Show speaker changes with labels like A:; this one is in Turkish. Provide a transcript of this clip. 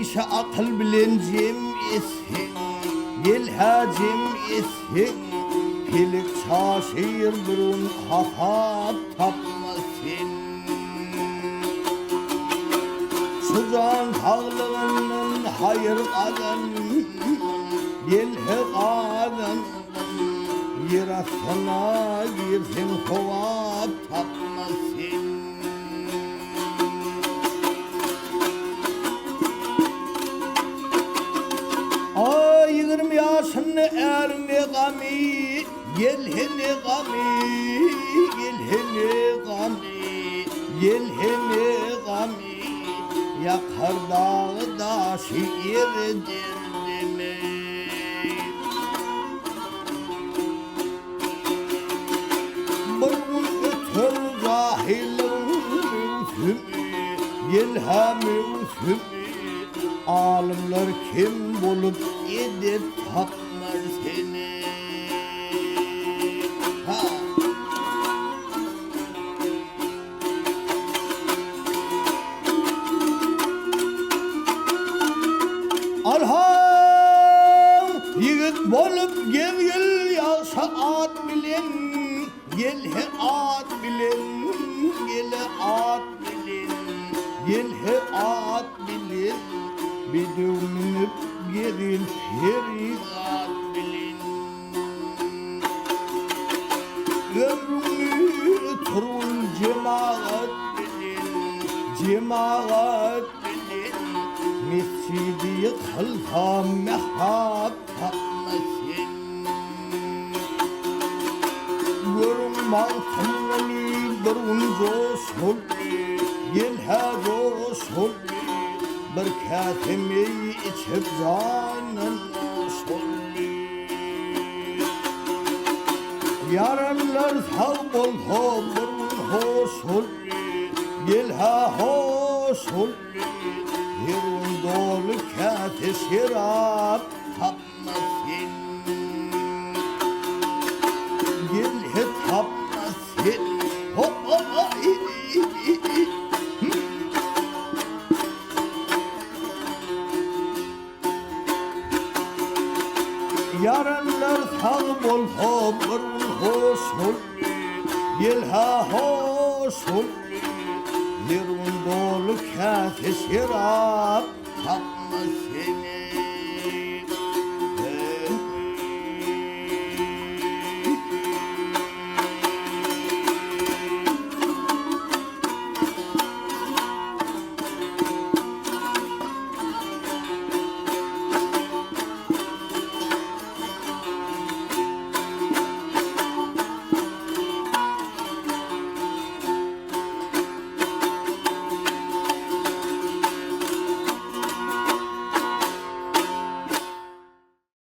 A: işe akıl bilen cem etsin, gel ha cem etsin. Pilik çaşır durun hafat tapmasın. Sudan tağlığının hayır kadın, gel he kadın. Yer astına girsin kova tapmasın. Ay 20 yaşını erme gami, gel hele gami, gel hele gami, gel hele gami. Yakar dağı da şiir derdimi. Bir ötür cahilin mülkümü, gel ha mülkümü. Alimler kim bulup edip tapmar seni? Ha. Alham yigit bolup gel yaşa at bilen, gel he at bilen, gel at bilen, gel he at bilen. Bir dönüp gelin feridat bilin. Ömrümü turun cemaat bilin, cemaat bilin. Mescidi kılha mehat tapmasın. Görün maltımını durun coşulli, gel ha coşulli. Bir katimi içip canın solli. Yaranlar sağ ol hoburun hoşulli, gel ha hoşulli. Yerun dolu kati şirap tapmasın. Gel he tapmasın. Hop hop hop. Yaranlar sağ ol hoburun hoşulli, gel ha hoşulli. Yerun dolu kâfi şirap tapmasın.